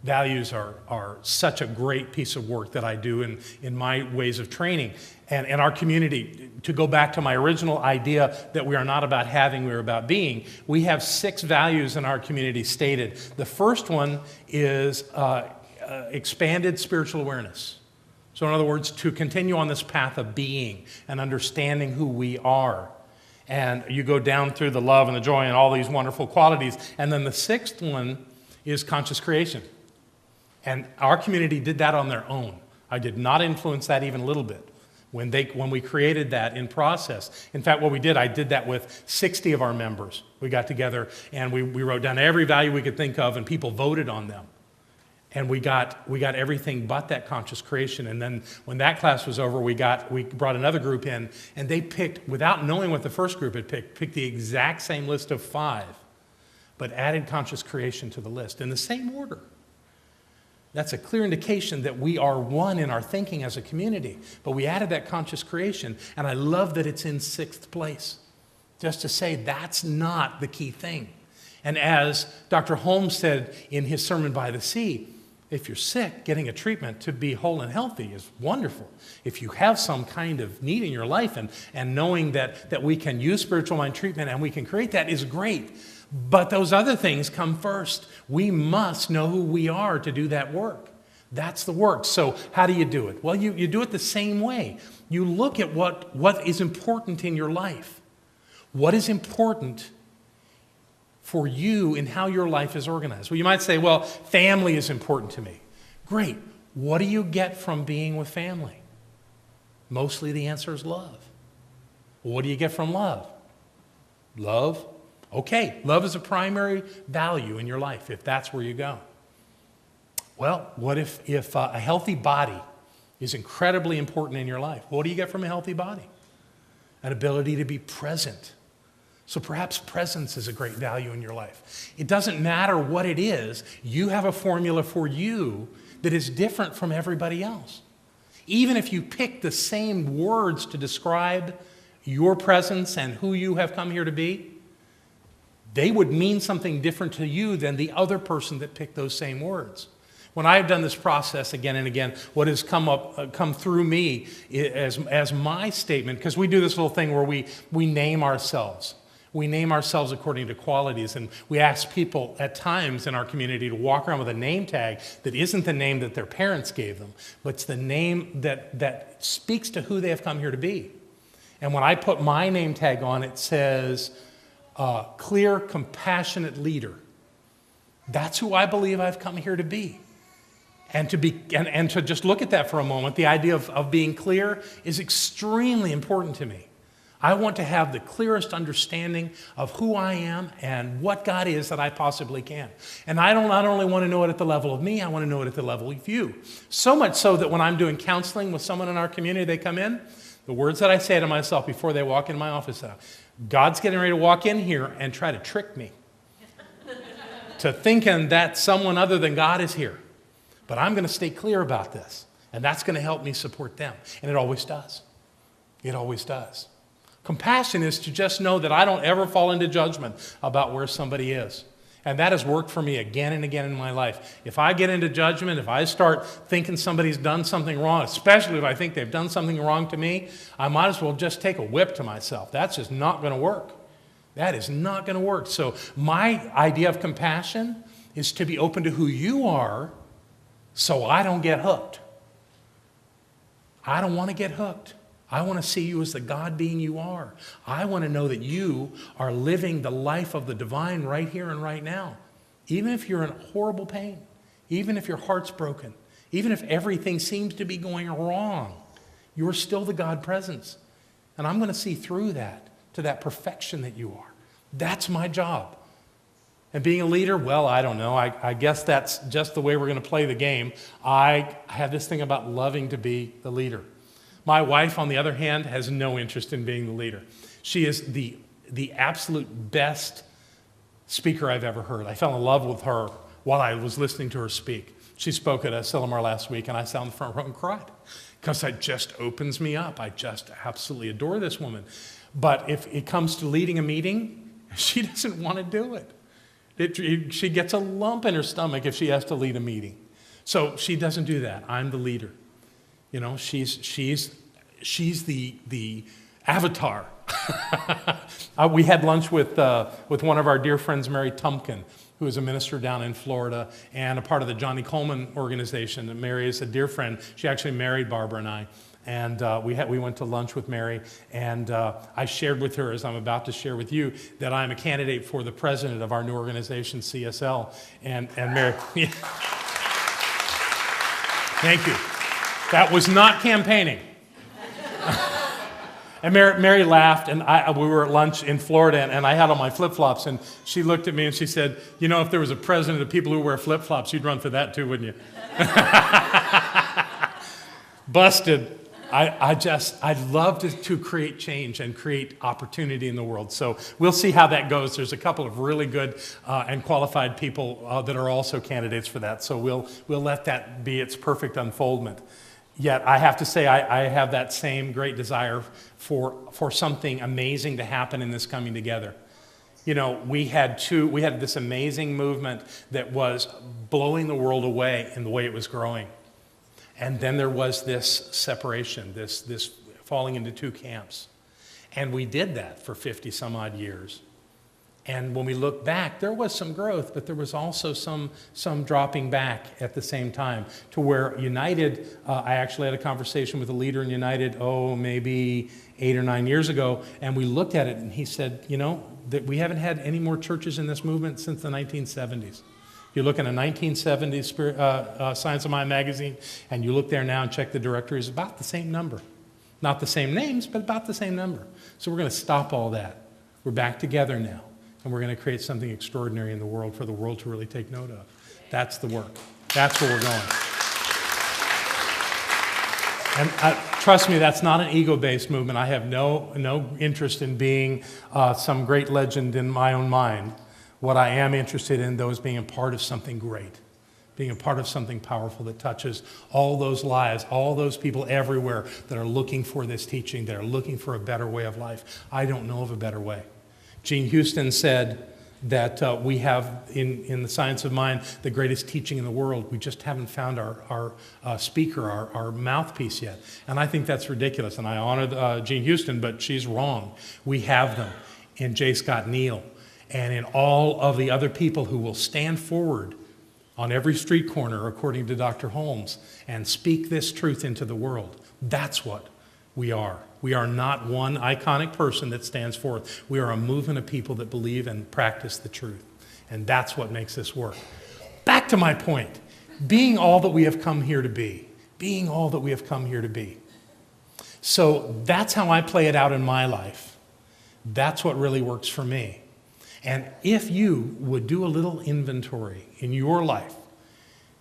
Values are such a great piece of work that I do in my ways of training. And in our community, to go back to my original idea that we are not about having, we are about being, we have 6 values in our community stated. The first one is expanded spiritual awareness. So in other words, to continue on this path of being and understanding who we are. And you go down through the love and the joy and all these wonderful qualities. And then the 6th one is conscious creation. And our community did that on their own. I did not influence that even a little bit when we created that in process. In fact, what we did, I did that with 60 of our members. We got together and we wrote down every value we could think of, and people voted on them. And we got everything but that conscious creation. And then when that class was over, we brought another group in, and they picked, without knowing what the first group had picked the exact same list of 5, but added conscious creation to the list in the same order. That's a clear indication that we are one in our thinking as a community. But we added that conscious creation, and I love that it's in 6th place. Just to say that's not the key thing. And as Dr. Holmes said in his Sermon by the Sea, if you're sick, getting a treatment to be whole and healthy is wonderful. If you have some kind of need in your life and knowing that we can use spiritual mind treatment and we can create that is great. But those other things come first. We must know who we are to do that work. That's the work. So how do you do it? Well, you do it the same way. You look at what is important in your life. What is important for you in how your life is organized? Well, you might say, well, family is important to me. Great. What do you get from being with family? Mostly the answer is love. What do you get from love? Love. Okay, love is a primary value in your life, if that's where you go. Well, what if a healthy body is incredibly important in your life? What do you get from a healthy body? An ability to be present. So perhaps presence is a great value in your life. It doesn't matter what it is, you have a formula for you that is different from everybody else. Even if you pick the same words to describe your presence and who you have come here to be, they would mean something different to you than the other person that picked those same words. When I've done this process again and again, what has come through me as my statement, because we do this little thing where we name ourselves. We name ourselves according to qualities, and we ask people at times in our community to walk around with a name tag that isn't the name that their parents gave them, but it's the name that speaks to who they have come here to be. And when I put my name tag on, it says, clear, compassionate leader. That's who I believe I've come here to be. And to just look at that for a moment, the idea of being clear is extremely important to me. I want to have the clearest understanding of who I am and what God is that I possibly can. And I don't not only want to know it at the level of me, I want to know it at the level of you. So much so that when I'm doing counseling with someone in our community, they come in, the words that I say to myself before they walk in my office are, God's getting ready to walk in here and try to trick me to thinking that someone other than God is here. But I'm going to stay clear about this, and that's going to help me support them. And it always does. It always does. Compassion is to just know that I don't ever fall into judgment about where somebody is. And that has worked for me again and again in my life. If I get into judgment, if I start thinking somebody's done something wrong, especially if I think they've done something wrong to me, I might as well just take a whip to myself. That's just not going to work. That is not going to work. So my idea of compassion is to be open to who you are so I don't get hooked. I don't want to get hooked. I want to see you as the God being you are. I want to know that you are living the life of the divine right here and right now. Even if you're in horrible pain, even if your heart's broken, even if everything seems to be going wrong, you're still the God presence. And I'm going to see through that to that perfection that you are. That's my job. And being a leader, well, I don't know. I guess that's just the way we're going to play the game. I have this thing about loving to be the leader. My wife, on the other hand, has no interest in being the leader. She is the absolute best speaker I've ever heard. I fell in love with her while I was listening to her speak. She spoke at Sillamar last week, and I sat in the front row and cried because it just opens me up. I just absolutely adore this woman. But if it comes to leading a meeting, she doesn't want to do it. She gets a lump in her stomach if she has to lead a meeting. So she doesn't do that. I'm the leader. You know, she's the avatar. We had lunch with one of our dear friends, Mary Tumpkin, who is a minister down in Florida and a part of the Johnny Coleman organization. Mary is a dear friend. She actually married Barbara and I. And we went to lunch with Mary, and I shared with her, as I'm about to share with you, that I'm a candidate for the president of our new organization, CSL. And Mary, thank you. That was not campaigning. And Mary laughed, and we were at lunch in Florida, and I had on my flip-flops, and she looked at me and she said, you know, if there was a president of people who wear flip-flops, you'd run for that too, wouldn't you? Busted. I'd love to create change and create opportunity in the world. So we'll see how that goes. There's a couple of really good and qualified people that are also candidates for that. So we'll let that be its perfect unfoldment. Yet I have to say I have that same great desire for something amazing to happen in this coming together. You know, we had this amazing movement that was blowing the world away in the way it was growing. And then there was this separation, this falling into two camps. And we did that for 50 some odd years. And when we look back, there was some growth, but there was also some dropping back at the same time, to where United, I actually had a conversation with a leader in United, maybe 8 or 9 years ago, and we looked at it and he said, you know, that we haven't had any more churches in this movement since the 1970s. You look in a 1970s Science of Mind magazine, and you look there now and check the directory, it's about the same number. Not the same names, but about the same number. So we're going to stop all that. We're back together now, and we're going to create something extraordinary in the world for the world to really take note of. That's the work. That's where we're going. And trust me, that's not an ego-based movement. I have no interest in being some great legend in my own mind. What I am interested in, though, is being a part of something great, being a part of something powerful that touches all those lives, all those people everywhere that are looking for this teaching, that are looking for a better way of life. I don't know of a better way. Gene Houston said that we have, in the Science of Mind, the greatest teaching in the world. We just haven't found our speaker, our mouthpiece yet. And I think that's ridiculous. And I honor Gene Houston, but she's wrong. We have them in J. Scott Neal, and in all of the other people who will stand forward on every street corner, according to Dr. Holmes, and speak this truth into the world. That's what we are. We are not one iconic person that stands forth. We are a movement of people that believe and practice the truth. And that's what makes this work. Back to my point. Being all that we have come here to be. Being all that we have come here to be. So that's how I play it out in my life. That's what really works for me. And if you would do a little inventory in your life,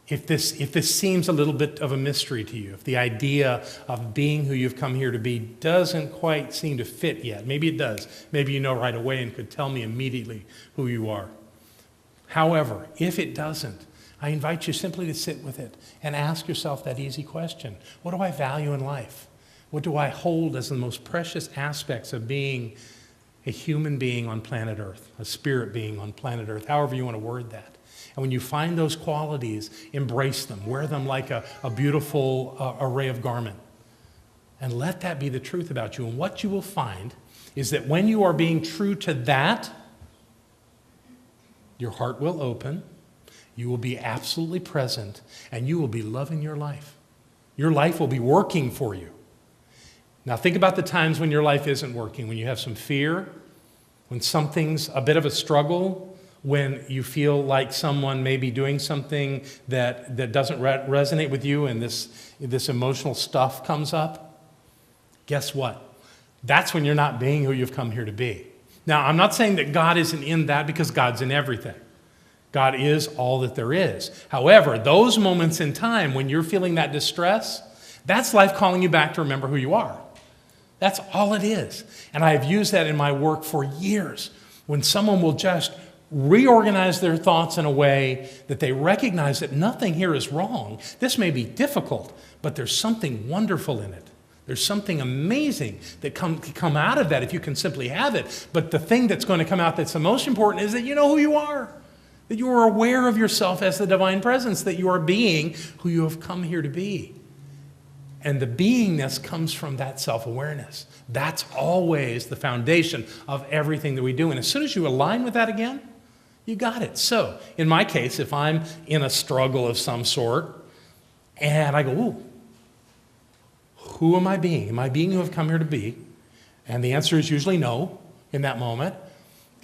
if this seems a little bit of a mystery to you, if the idea of being who you've come here to be doesn't quite seem to fit yet, maybe it does. Maybe you know right away and could tell me immediately who you are. However, if it doesn't, I invite you simply to sit with it and ask yourself that easy question. What do I value in life? What do I hold as the most precious aspects of being a human being on planet Earth, a spirit being on planet Earth, however you want to word that? And when you find those qualities, embrace them. Wear them like a beautiful array of garment. And let that be the truth about you. And what you will find is that when you are being true to that, your heart will open, you will be absolutely present, and you will be loving your life. Your life will be working for you. Now think about the times when your life isn't working, when you have some fear, when something's a bit of a struggle, when you feel like someone may be doing something that doesn't resonate with you and this emotional stuff comes up. Guess what? That's when you're not being who you've come here to be. Now, I'm not saying that God isn't in that, because God's in everything. God is all that there is. However, those moments in time when you're feeling that distress, that's life calling you back to remember who you are. That's all it is. And I have used that in my work for years. When someone will just reorganize their thoughts in a way that they recognize that nothing here is wrong. This may be difficult, but there's something wonderful in it. There's something amazing that can come out of that if you can simply have it. But the thing that's going to come out that's the most important is that you know who you are. that you are aware of yourself as the divine presence, that you are being who you have come here to be. And the beingness comes from that self-awareness. That's always the foundation of everything that we do. And as soon as you align with that again, you got it. So, in my case, if I'm in a struggle of some sort, and I go, ooh, who am I being? Am I being who I've come here to be? And the answer is usually no in that moment.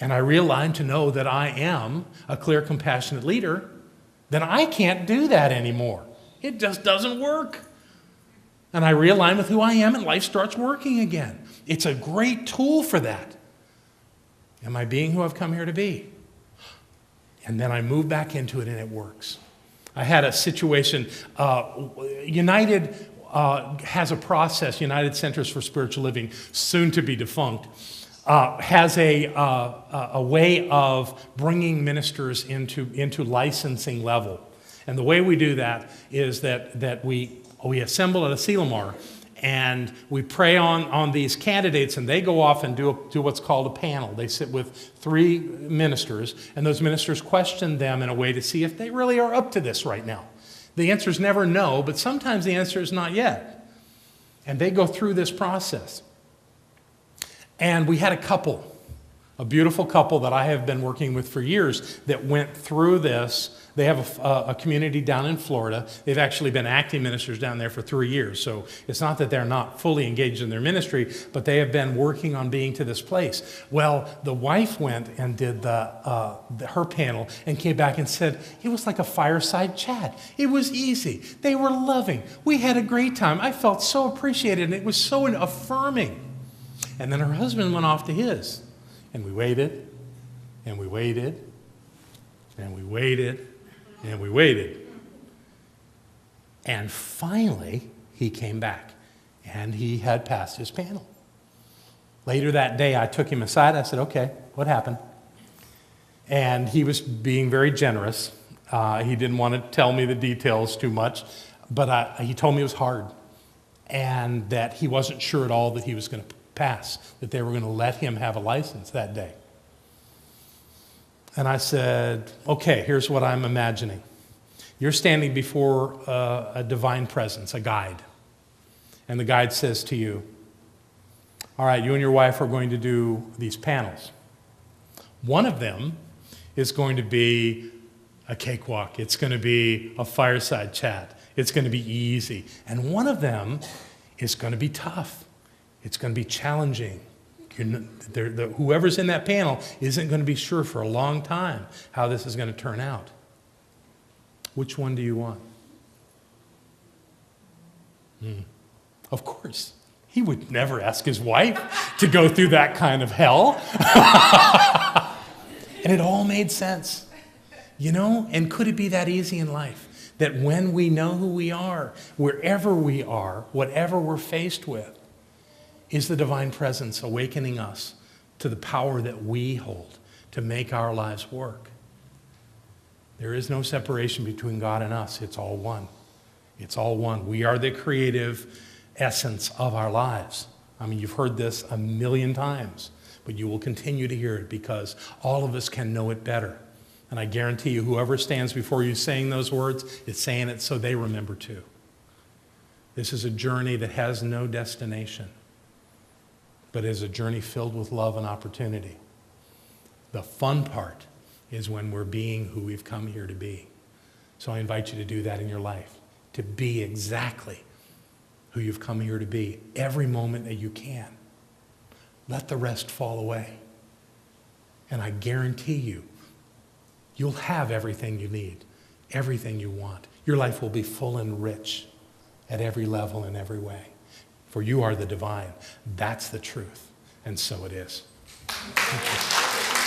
And I realign to know that I am a clear, compassionate leader, then I can't do that anymore. It just doesn't work. And I realign with who I am, and life starts working again. It's a great tool for that. Am I being who I've come here to be? And then I move back into it, and it works. I had a situation, United has a process, United Centers for Spiritual Living, soon to be defunct, has a way of bringing ministers into licensing level. And the way we do that is that we assemble at a Selamar, and we pray on these candidates, and they go off and do what's called a panel. They sit with 3 ministers, and those ministers question them in a way to see if they really are up to this right now. The answer is never no, but sometimes the answer is not yet. And they go through this process. And we had a beautiful couple that I have been working with for years that went through this. They have a community down in Florida. They've actually been acting ministers down there for 3 years. So it's not that they're not fully engaged in their ministry, but they have been working on being to this place. Well, the wife went and did her panel and came back and said, it was like a fireside chat. It was easy. They were loving. We had a great time. I felt so appreciated, and it was so affirming. And then her husband went off to his. And we waited, and we waited, and we waited, and we waited. And finally, he came back, and he had passed his panel. Later that day, I took him aside. I said, okay, what happened? And he was being very generous. He didn't want to tell me the details too much, but he told me it was hard, and that he wasn't sure at all that he was going to pass, that they were going to let him have a license that day. And I said, okay, here's what I'm imagining. You're standing before a divine presence, a guide. And the guide says to you, all right, you and your wife are going to do these panels. One of them is going to be a cakewalk. It's going to be a fireside chat. It's going to be easy. And one of them is going to be tough. It's going to be challenging. Whoever's in that panel isn't going to be sure for a long time how this is going to turn out. Which one do you want? Of course, he would never ask his wife to go through that kind of hell. And it all made sense. And could it be that easy in life? That when we know who we are, wherever we are, whatever we're faced with, is the divine presence awakening us to the power that we hold to make our lives work. There is no separation between God and us. It's all one. It's all one. We are the creative essence of our lives. I mean, you've heard this a million times, but you will continue to hear it because all of us can know it better. And I guarantee you, whoever stands before you saying those words is saying it so they remember too. This is a journey that has no destination, but is a journey filled with love and opportunity. The fun part is when we're being who we've come here to be. So I invite you to do that in your life, to be exactly who you've come here to be every moment that you can. Let the rest fall away. And I guarantee you, you'll have everything you need, everything you want. Your life will be full and rich at every level in every way. For you are the divine. That's the truth. And so it is. Thank you.